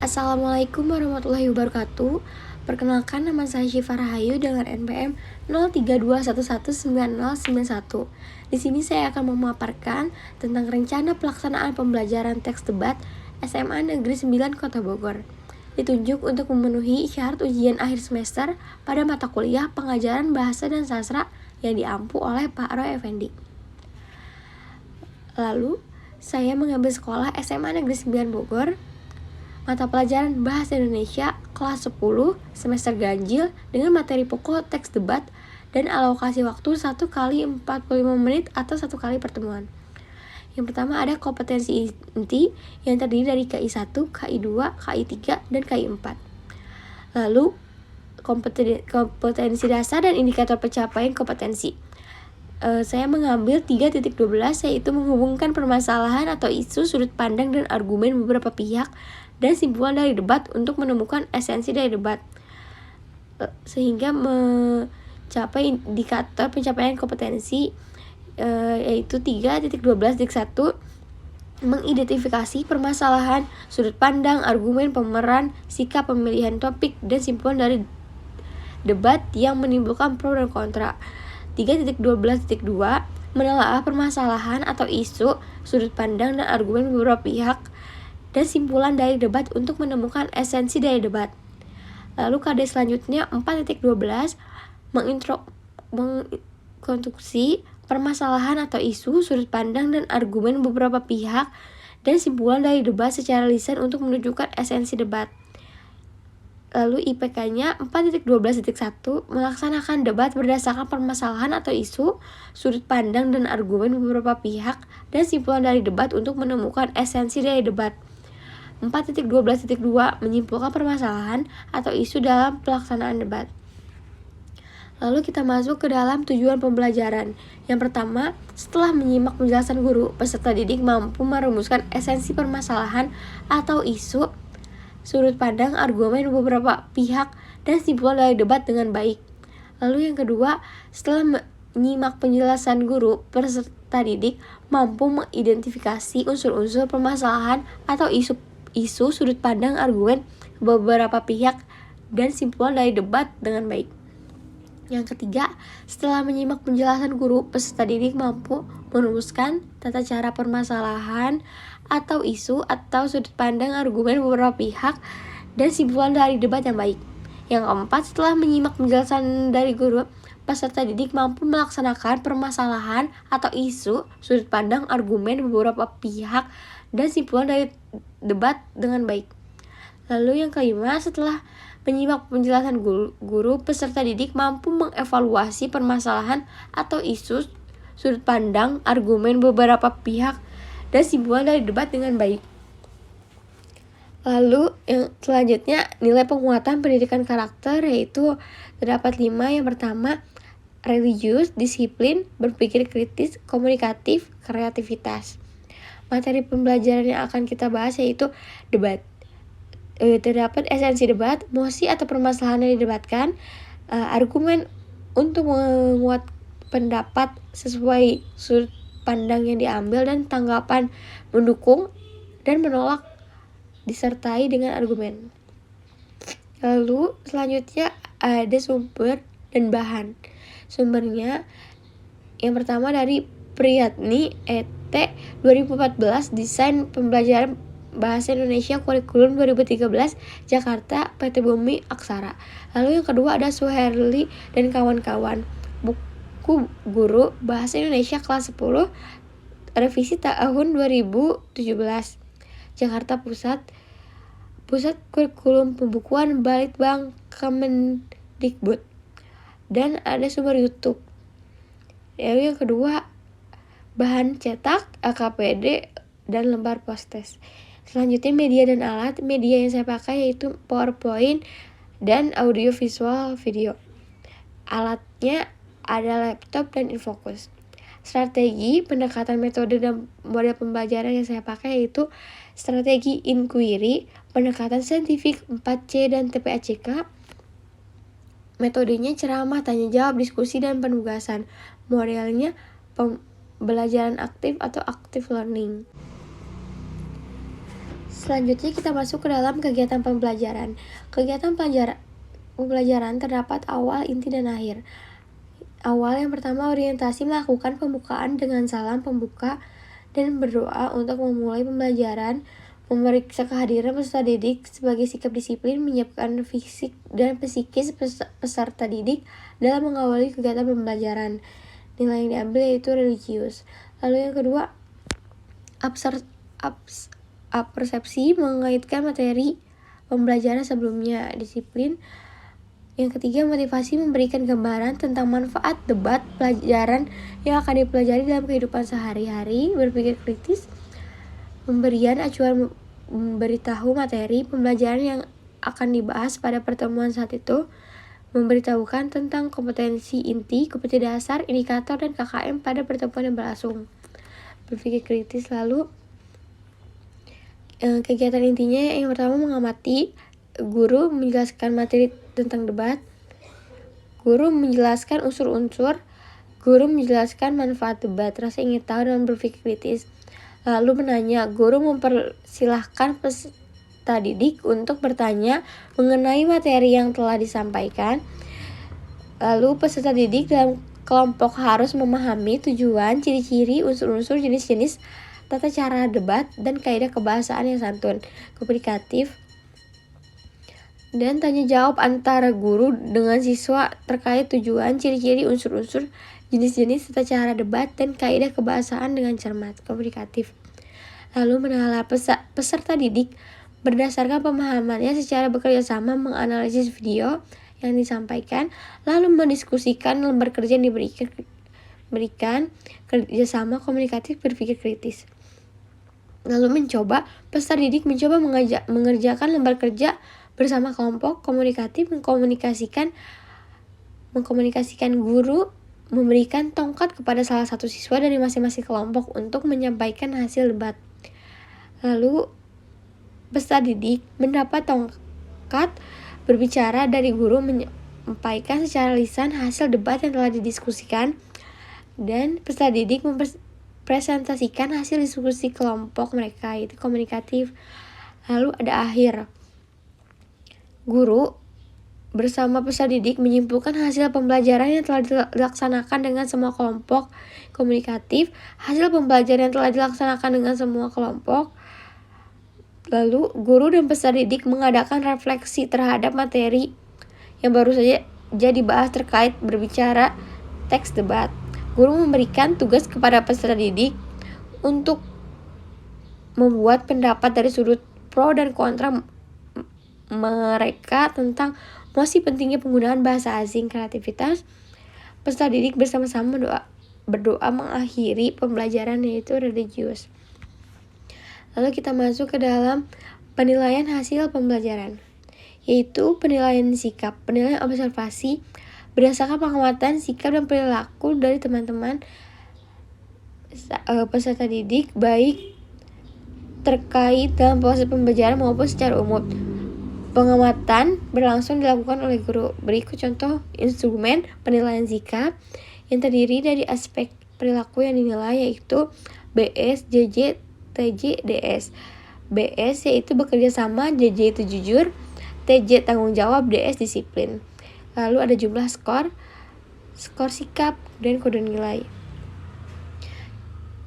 Assalamualaikum warahmatullahi wabarakatuh. Perkenalkan, nama saya Syifa Rahayu dengan NPM 0321199091. Di sini saya akan memaparkan tentang rencana pelaksanaan pembelajaran teks debat SMA Negeri 9 Kota Bogor. Ditunjuk untuk memenuhi syarat ujian akhir semester pada mata kuliah pengajaran bahasa dan sastra yang diampu oleh Pak Roy Effendi. Lalu, saya mengambil sekolah SMA Negeri 9 Bogor, mata pelajaran Bahasa Indonesia kelas 10 semester ganjil dengan materi pokok teks debat dan alokasi waktu 1 kali 45 menit atau 1 kali pertemuan. Yang pertama ada kompetensi inti yang terdiri dari KI 1, KI 2, KI 3, dan KI 4. Lalu kompetensi dasar dan indikator pencapaian kompetensi. Saya mengambil 3.12 yaitu menghubungkan permasalahan atau isu, sudut pandang, dan argumen beberapa pihak dan simpulan dari debat untuk menemukan esensi dari debat sehingga mencapai indikator pencapaian kompetensi, yaitu 3.12 dik 1 mengidentifikasi permasalahan, sudut pandang, argumen, pemeran, sikap, pemilihan topik, dan simpulan dari debat yang menimbulkan pro dan kontra. 3.12.2 menelaah permasalahan atau isu, sudut pandang, dan argumen beberapa pihak dan simpulan dari debat untuk menemukan esensi dari debat. Lalu KD selanjutnya 4.12 mengkonstruksi permasalahan atau isu, sudut pandang, dan argumen beberapa pihak dan simpulan dari debat secara lisan untuk menunjukkan esensi debat. Lalu IPK-nya 4.12.1 melaksanakan debat berdasarkan permasalahan atau isu, sudut pandang, dan argumen beberapa pihak dan simpulan dari debat untuk menemukan esensi dari debat. 4.12.2 menyimpulkan permasalahan atau isu dalam pelaksanaan debat. Lalu kita masuk ke dalam tujuan pembelajaran. Yang pertama, setelah menyimak penjelasan guru, peserta didik mampu merumuskan esensi permasalahan atau isu, sudut pandang, argumen beberapa pihak, dan simpulan dari debat dengan baik. Lalu yang kedua, setelah menyimak penjelasan guru, peserta didik mampu mengidentifikasi unsur-unsur permasalahan atau isu, sudut pandang, argumen beberapa pihak, dan simpulan dari debat dengan baik. Yang ketiga, setelah menyimak penjelasan guru, peserta didik mampu merumuskan tata cara permasalahan atau isu atau sudut pandang, argumen beberapa pihak, dan simpulan dari debat yang baik. Yang keempat, setelah menyimak penjelasan dari guru, peserta didik mampu melaksanakan permasalahan atau isu, sudut pandang, argumen beberapa pihak, dan simpulan dari debat dengan baik. Lalu yang kelima, setelah menyimak penjelasan guru, peserta didik mampu mengevaluasi permasalahan atau isu, sudut pandang, argumen beberapa pihak, dan simpulan dari debat dengan baik. Lalu yang selanjutnya, nilai penguatan pendidikan karakter, yaitu terdapat 5. Yang pertama, religius, disiplin, berpikir kritis, komunikatif, kreativitas. Materi pembelajaran yang akan kita bahas yaitu debat. Terdapat esensi debat, mosi atau permasalahan yang didebatkan, argumen untuk menguat pendapat sesuai sudut pandang yang diambil, dan tanggapan mendukung dan menolak disertai dengan argumen. Lalu selanjutnya ada sumber dan bahan. Sumbernya yang pertama dari Priyatni ET 2014, Desain Pembelajaran Bahasa Indonesia Kurikulum 2013, Jakarta, PT Bumi Aksara. Lalu yang kedua ada Suherli dan kawan-kawan, buku guru Bahasa Indonesia kelas 10, revisi tahun 2017, Jakarta Pusat, Pusat Kurikulum Pembukuan Balitbang Kemendikbud. Dan ada sumber YouTube. Lalu yang kedua, bahan cetak, AKPD, dan lembar postes. Selanjutnya media dan alat. Media yang saya pakai yaitu PowerPoint dan audio visual video. Alatnya ada laptop dan Infocus. Strategi, pendekatan, metode, dan model pembelajaran yang saya pakai yaitu strategi inquiry, pendekatan saintifik 4C dan TPACK. Metodenya ceramah, tanya jawab, diskusi, dan penugasan. Modelnya pembelajaran aktif atau active learning. Selanjutnya kita masuk ke dalam kegiatan pembelajaran. Kegiatan pembelajaran terdapat awal, inti, dan akhir. Awal yang pertama, orientasi, melakukan pembukaan dengan salam pembuka dan berdoa untuk memulai pembelajaran, memeriksa kehadiran peserta didik sebagai sikap disiplin, menyiapkan fisik dan psikis peserta didik dalam mengawali kegiatan pembelajaran. Nilai yang diambil yaitu religius. Lalu yang kedua, persepsi, mengaitkan materi pembelajaran sebelumnya, disiplin. Yang ketiga, motivasi, memberikan gambaran tentang manfaat debat pelajaran yang akan dipelajari dalam kehidupan sehari-hari, berpikir kritis. Pemberian acuan, memberitahu materi pembelajaran yang akan dibahas pada pertemuan saat itu, memberitahukan tentang kompetensi inti, kompetensi dasar, indikator, dan KKM pada pertemuan yang berlangsung. Berpikir kritis. Lalu kegiatan intinya yang pertama, mengamati. Guru menjelaskan materi tentang debat, guru menjelaskan unsur-unsur, guru menjelaskan manfaat debat, rasa ingin tahu dan berpikir kritis. Lalu menanya, guru mempersilahkan peserta didik untuk bertanya mengenai materi yang telah disampaikan. Lalu peserta didik dalam kelompok harus memahami tujuan, ciri-ciri, unsur-unsur, jenis-jenis, tata cara debat, dan kaidah kebahasaan yang santun, komunikatif, dan tanya jawab antara guru dengan siswa terkait tujuan, ciri-ciri, unsur-unsur, jenis-jenis, tata cara debat, dan kaidah kebahasaan dengan cermat, komunikatif. Lalu menalar peserta didik berdasarkan pemahamannya secara bekerja sama menganalisis video yang disampaikan, lalu mendiskusikan lembar kerja yang diberikan, kerjasama komunikatif, berpikir kritis. Lalu peserta didik mencoba mengerjakan lembar kerja bersama kelompok, komunikatif, mengkomunikasikan guru memberikan tongkat kepada salah satu siswa dari masing-masing kelompok untuk menyampaikan hasil debat. Lalu peserta didik mendapat tongkat berbicara dari guru menyampaikan secara lisan hasil debat yang telah didiskusikan, dan peserta didik mempresentasikan hasil diskusi kelompok mereka, itu komunikatif. Lalu ada akhir. Guru bersama peserta didik menyimpulkan hasil pembelajaran yang telah dilaksanakan dengan semua kelompok, komunikatif. Hasil pembelajaran yang telah dilaksanakan dengan semua kelompok. Lalu guru dan peserta didik mengadakan refleksi terhadap materi yang baru saja dibahas terkait berbicara teks debat. Guru memberikan tugas kepada peserta didik untuk membuat pendapat dari sudut pro dan kontra mereka tentang masih pentingnya penggunaan bahasa asing, kreativitas. Peserta didik bersama-sama berdoa mengakhiri pembelajaran, yaitu religius. Lalu kita masuk ke dalam penilaian hasil pembelajaran, yaitu penilaian sikap, penilaian observasi berdasarkan pengamatan sikap dan perilaku dari teman-teman peserta didik, baik terkait dalam proses pembelajaran maupun secara umum. Pengamatan berlangsung dilakukan oleh guru. Berikut contoh instrumen penilaian sikap yang terdiri dari aspek perilaku yang dinilai, yaitu BS, JJ, TJ, DS. BS yaitu bekerja sama, JJ itu jujur, TJ tanggung jawab, DS disiplin. Lalu ada jumlah skor sikap, dan kode nilai.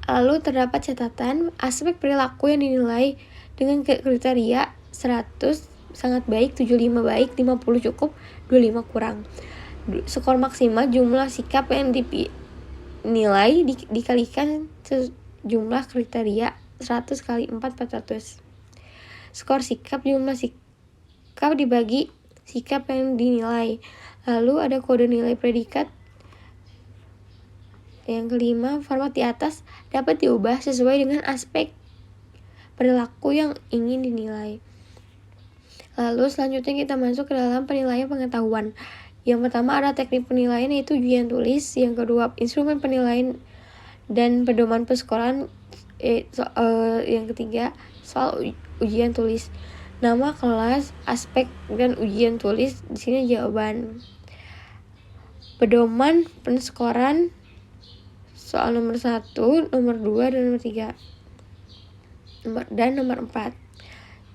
Lalu terdapat catatan aspek perilaku yang dinilai dengan kriteria 100 sangat baik, 75 baik, 50 cukup, 25 kurang. Skor maksimal jumlah sikap yang dinilai dikalikan jumlah kriteria 100 kali 4, 400. Skor sikap jumlah sikap dibagi sikap yang dinilai. Lalu ada kode nilai predikat. Yang kelima, format di atas dapat diubah sesuai dengan aspek perilaku yang ingin dinilai. Lalu selanjutnya kita masuk ke dalam penilaian pengetahuan. Yang pertama ada teknik penilaian, yaitu ujian tulis. Yang kedua, instrumen penilaian dan pedoman persekolah. Yang ketiga, soal ujian tulis. Nama kelas, aspek, dan ujian tulis. Di sini jawaban. Pedoman penskoran, soal nomor 1, nomor 2, dan nomor 3. Dan nomor 4.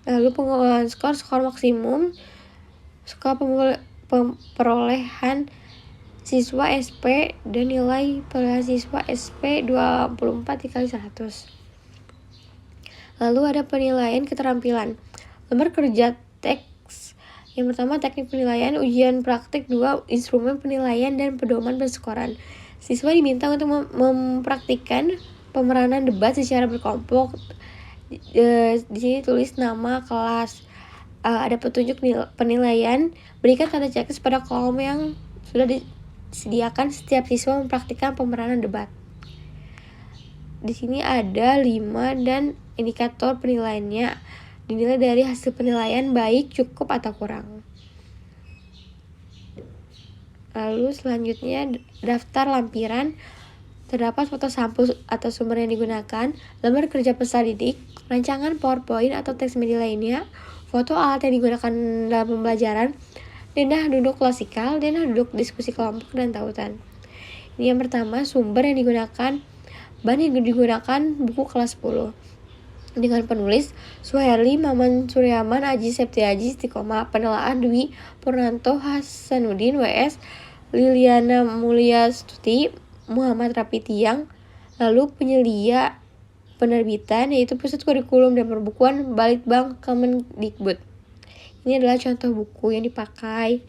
Lalu pengumpulan skor maksimum, skor perolehan siswa SP, dan nilai perolehan siswa SP 24 dikali 100. Lalu ada penilaian keterampilan. Lembar kerja teks. Yang pertama teknik penilaian, ujian praktik. 2. Instrumen penilaian dan pedoman penskoran. Siswa diminta untuk mempraktikkan pemeranan debat secara berkelompok. Di sini tulis nama kelas. Ada petunjuk penilaian. Berikan tanda checklist pada kolom yang sudah disediakan setiap siswa mempraktikkan pemeranan debat. Di sini ada 5 dan indikator penilaiannya. Dinilai dari hasil penilaian baik, cukup, atau kurang. Lalu selanjutnya daftar lampiran. Terdapat foto sampul atau sumber yang digunakan, lembar kerja peserta didik, rancangan PowerPoint atau teks media lainnya, foto alat yang digunakan dalam pembelajaran, denah duduk klasikal, denah duduk diskusi kelompok, dan tautan. Ini yang pertama, sumber yang digunakan, bahan yang digunakan, buku kelas 10. Dengan penulis Suherli, Maman Suryaman, Aji Septiaji, Istiqomah. Penelaan Dwi Purnanto Hasanuddin, WS Liliana Mulyastuti, Muhammad Rapi Tiang. Lalu penyedia penerbitan yaitu Pusat Kurikulum dan Perbukuan Balitbang Kemendikbud. Ini adalah contoh buku yang dipakai.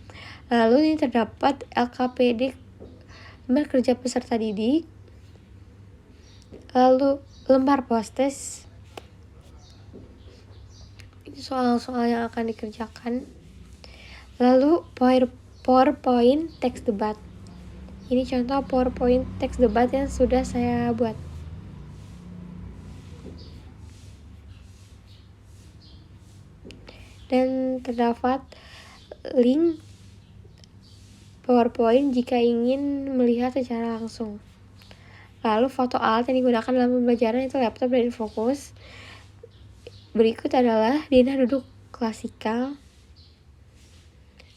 Lalu ini terdapat LKPD, lembar kerja peserta didik. Lalu lembar postes. Ini soal-soal yang akan dikerjakan. Lalu PowerPoint teks debat. Ini contoh PowerPoint teks debat yang sudah saya buat. Dan terdapat link PowerPoint jika ingin melihat secara langsung. Lalu foto alat yang digunakan dalam pembelajaran itu laptop dan fokus. Berikut adalah denah duduk klasikal.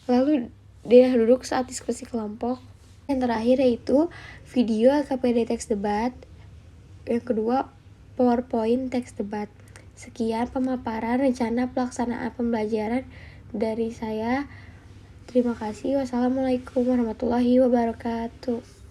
Lalu denah duduk saat diskusi kelompok. Yang terakhir yaitu video LKPD teks debat. Yang kedua PowerPoint teks debat. Sekian pemaparan rencana pelaksanaan pembelajaran dari saya. Terima kasih. Wassalamualaikum warahmatullahi wabarakatuh.